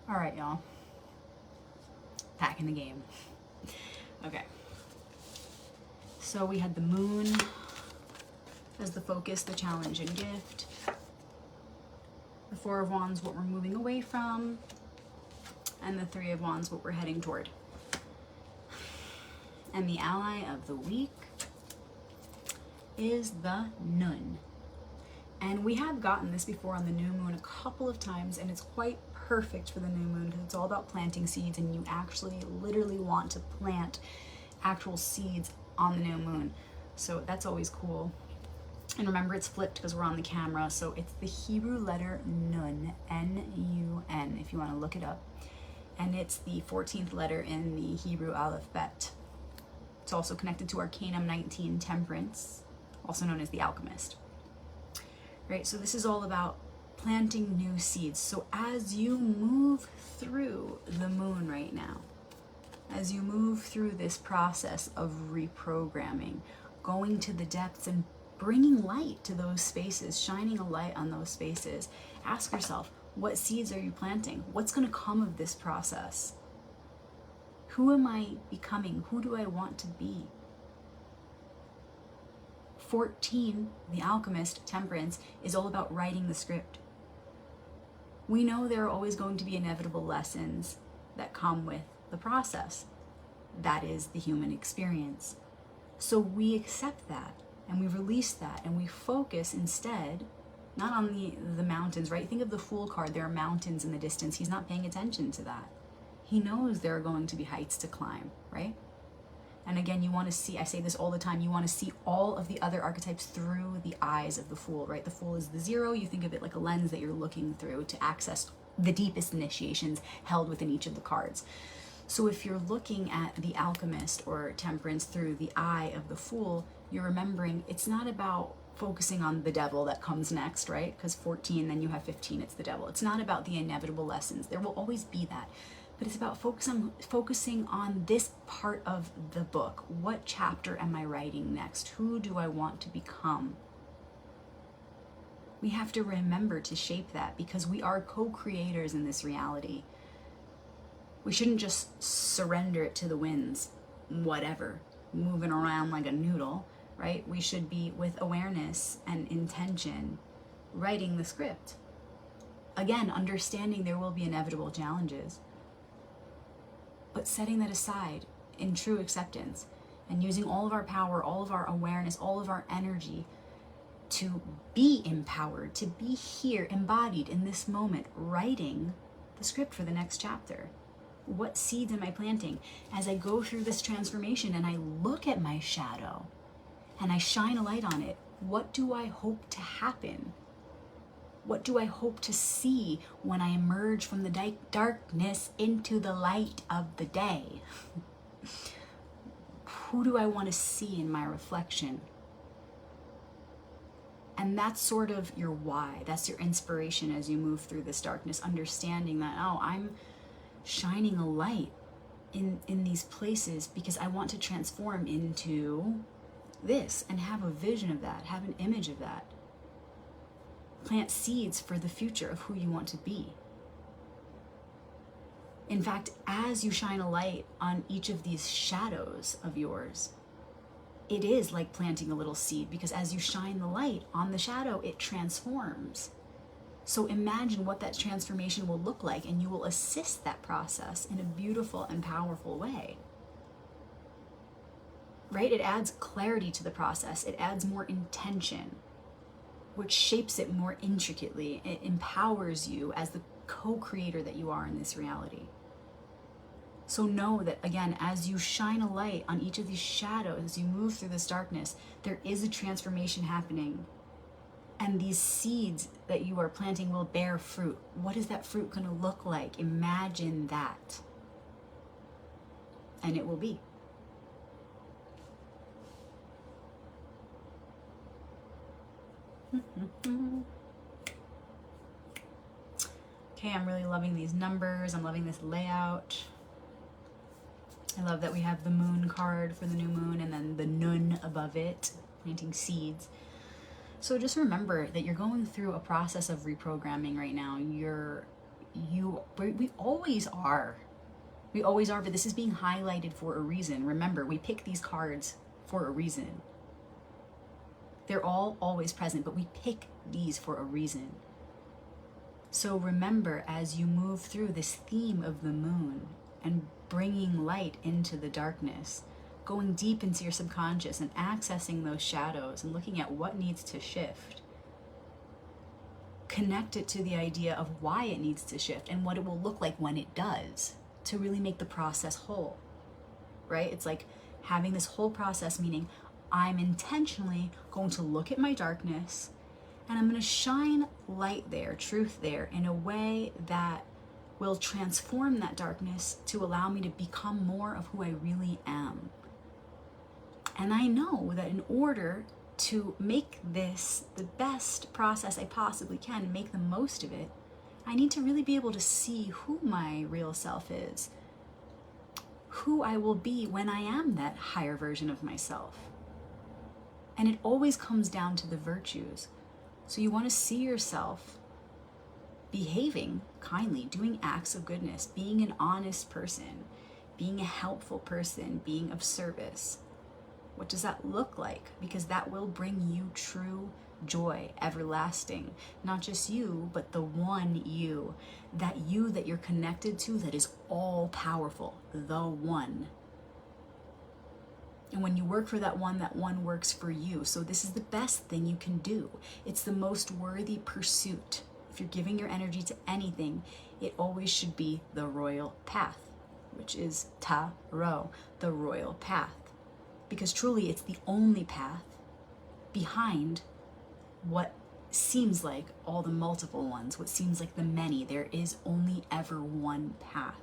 All right, y'all. Back in the game. Okay. So we had the moon as the focus, the challenge, and gift. The Four of Wands, what we're moving away from. And the Three of Wands, what we're heading toward. And the ally of the week is the Nun. And we have gotten this before on the new moon a couple of times, and it's quite perfect for the new moon because it's all about planting seeds, and you actually literally want to plant actual seeds on the new moon. So that's always cool. And remember, it's flipped because we're on the camera, so it's the Hebrew letter Nun, N-U-N, if you want to look it up. And it's the 14th letter in the Hebrew alphabet. It's also connected to Arcanum 19, Temperance, also known as the Alchemist. Right, so this is all about planting new seeds. So as you move through the moon right now, as you move through this process of reprogramming, going to the depths and bringing light to those spaces, shining a light on those spaces, ask yourself, what seeds are you planting? What's going to come of this process? Who am I becoming? Who do I want to be? 14, the Alchemist, Temperance, is all about writing the script. We know there are always going to be inevitable lessons that come with the process. That is the human experience. So we accept that, and we release that, and we focus instead, not on the mountains, right? Think of the Fool card. There are mountains in the distance. He's not paying attention to that. He knows there are going to be heights to climb, right? And again, you want to see, I say this all the time, you want to see all of the other archetypes through the eyes of the Fool, right? The Fool is the zero. You think of it like a lens that you're looking through to access the deepest initiations held within each of the cards. So if you're looking at the Alchemist or Temperance through the eye of the Fool, you're remembering it's not about focusing on the devil that comes next, right? Because 14, then you have 15, it's the devil. It's not about the inevitable lessons. There will always be that. But it's about focusing on this part of the book. What chapter am I writing next? Who do I want to become? We have to remember to shape that because we are co-creators in this reality. We shouldn't just surrender it to the winds, whatever, moving around like a noodle, right? We should be, with awareness and intention, writing the script. Again, understanding there will be inevitable challenges, but setting that aside in true acceptance and using all of our power, all of our awareness, all of our energy to be empowered, to be here, embodied in this moment, writing the script for the next chapter. What seeds am I planting? As I go through this transformation and I look at my shadow and I shine a light on it, what do I hope to happen? What do I hope to see when I emerge from the darkness into the light of the day? Who do I want to see in my reflection? And that's sort of your why. That's your inspiration as you move through this darkness, understanding that, oh, I'm shining a light in these places because I want to transform into this and have a vision of that, have an image of that. Plant seeds for the future of who you want to be. In fact, as you shine a light on each of these shadows of yours, it is like planting a little seed because as you shine the light on the shadow, it transforms. So imagine what that transformation will look like, and you will assist that process in a beautiful and powerful way. Right? It adds clarity to the process. It adds more intention, which shapes it more intricately. It empowers you as the co-creator that you are in this reality. So know that, again, as you shine a light on each of these shadows, as you move through this darkness, there is a transformation happening. And these seeds that you are planting will bear fruit. What is that fruit going to look like? Imagine that. And it will be. Okay, I'm really loving these numbers. I'm loving this layout. I love that we have the moon card for the new moon and then the nun above it, planting seeds. So just remember that you're going through a process of reprogramming right now. we always are. We always are, but this is being highlighted for a reason. Remember, we pick these cards for a reason. They're all always present, but we pick these for a reason. So remember, as you move through this theme of the moon and bringing light into the darkness, going deep into your subconscious and accessing those shadows and looking at what needs to shift, connect it to the idea of why it needs to shift and what it will look like when it does, to really make the process whole, right? It's like having this whole process, meaning I'm intentionally going to look at my darkness and I'm going to shine light there, truth there, in a way that will transform that darkness to allow me to become more of who I really am. And I know that in order to make this the best process I possibly can, make the most of it, I need to really be able to see who my real self is, who I will be when I am that higher version of myself. And it always comes down to the virtues. So you want to see yourself behaving kindly, doing acts of goodness, being an honest person, being a helpful person, being of service. What does that look like? Because that will bring you true joy, everlasting. Not just you, but the one you that you're connected to, that is all powerful, the one. And when you work for that one works for you. So this is the best thing you can do. It's the most worthy pursuit. If you're giving your energy to anything, it always should be the royal path, which is Tarot, the royal path. Because truly it's the only path behind what seems like all the multiple ones, what seems like the many. There is only ever one path.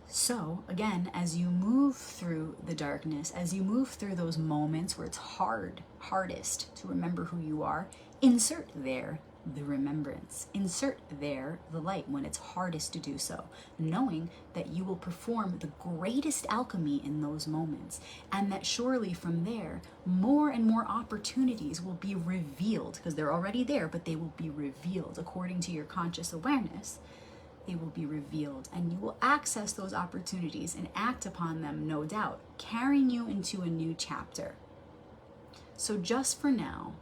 So again, as you move through the darkness, as you move through those moments where it's hardest to remember who you are, insert there the remembrance. Insert there the light when it's hardest to do so, knowing that you will perform the greatest alchemy in those moments, and that surely from there, more and more opportunities will be revealed, because they're already there, but they will be revealed according to your conscious awareness. They will be revealed, and you will access those opportunities and act upon them, no doubt, carrying you into a new chapter. So just for now,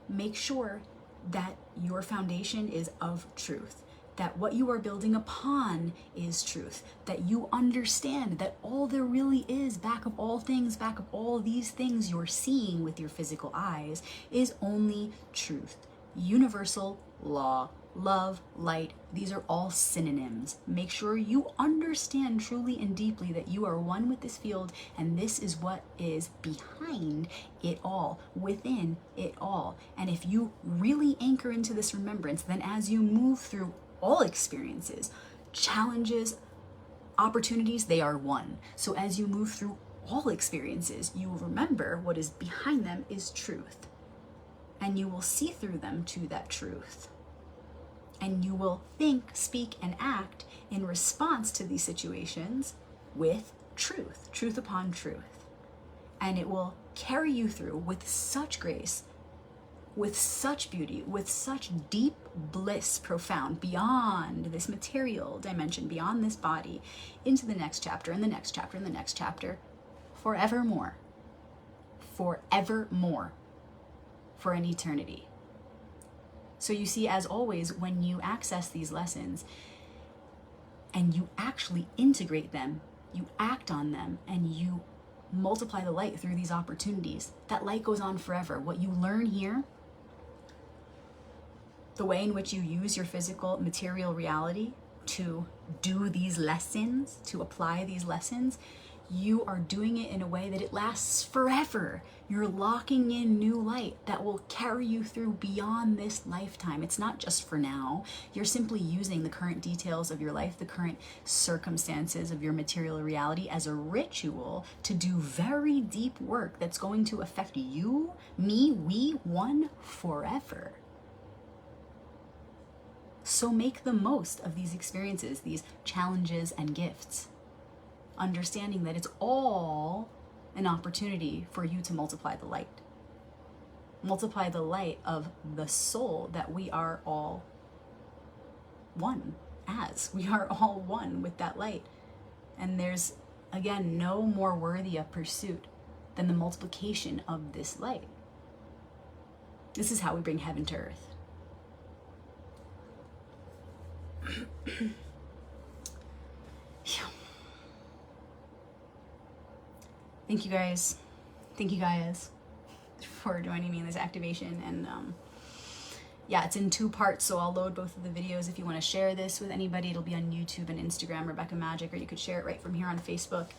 make sure that your foundation is of truth, that what you are building upon is truth, that you understand that all there really is, back of all things, back of all these things you're seeing with your physical eyes, is only truth. Universal law, love, light, these are all synonyms. Make sure you understand truly and deeply that you are one with this field, and this is what is behind it all, within it all. And if you really anchor into this remembrance, then as you move through all experiences, challenges, opportunities, they are one. So as you move through all experiences, you will remember what is behind them is truth. And you will see through them to that truth. And you will think, speak, and act in response to these situations with truth, truth upon truth. And it will carry you through with such grace, with such beauty, with such deep bliss, profound, beyond this material dimension, beyond this body, into the next chapter, and the next chapter, and the next chapter, forevermore. Forevermore. For an eternity. So you see, as always, when you access these lessons and you actually integrate them, you act on them, and you multiply the light through these opportunities, that light goes on forever. What you learn here, the way in which you use your physical material reality to do these lessons, to apply these lessons, you are doing it in a way that it lasts forever. You're locking in new light that will carry you through beyond this lifetime. It's not just for now. You're simply using the current details of your life, the current circumstances of your material reality as a ritual to do very deep work that's going to affect you, me, we, one, forever. So make the most of these experiences, these challenges and gifts, understanding that it's all an opportunity for you to multiply the light. multiply the light of the soul that we are all one as. We are all one with that light. And there's, again, no more worthy of pursuit than the multiplication of this light. This is how we bring heaven to earth. Thank you guys. Thank you guys for joining me in this activation. And yeah, it's in 2 parts, so I'll load both of the videos. If you want to share this with anybody, it'll be on YouTube and Instagram, Rebecca Magic, or you could share it right from here on Facebook.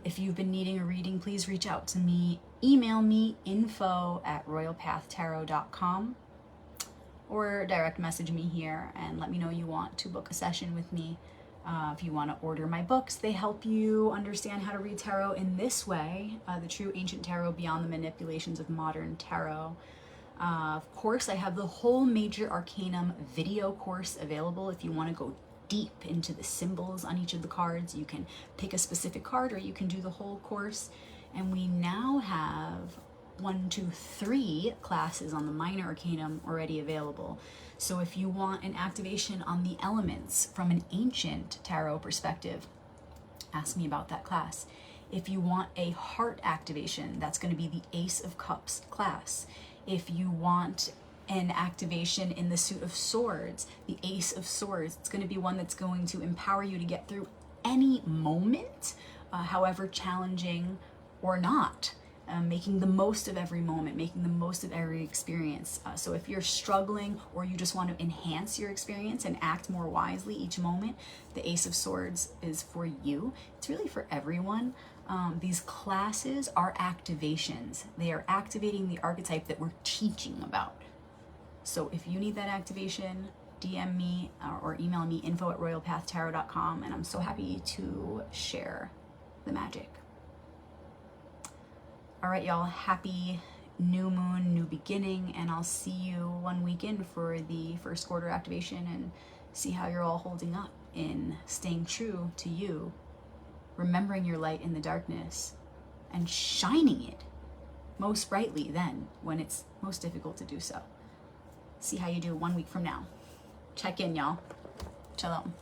If you've been needing a reading, please reach out to me. Email me info@royalpathtarot.com, or direct message me here and let me know you want to book a session with me. If you want to order my books, they help you understand how to read tarot in this way, the true ancient tarot beyond the manipulations of modern tarot. Of course, I have the whole Major Arcanum video course available. If you want to go deep into the symbols on each of the cards, you can pick a specific card or you can do the whole course. And we now have 1, 2, 3 classes on the Minor Arcanum already available. So if you want an activation on the elements from an ancient tarot perspective, ask me about that class. If you want a heart activation, that's going to be the Ace of Cups class. If you want an activation in the Suit of Swords, the Ace of Swords, it's going to be one that's going to empower you to get through any moment, however challenging or not. Making the most of every moment, making the most of every experience. So if you're struggling or you just want to enhance your experience and act more wisely each moment, the Ace of Swords is for you. It's really for everyone. These classes are activations. They are activating the archetype that we're teaching about. So if you need that activation, DM me or email me info@royalpathtarot.com, and I'm so happy to share the magic. All right, y'all, happy new moon, new beginning, and I'll see you 1 week in for the first quarter activation and see how you're all holding up in staying true to you, remembering your light in the darkness, and shining it most brightly then when it's most difficult to do so. See how you do 1 week from now. Check in, y'all. Shalom.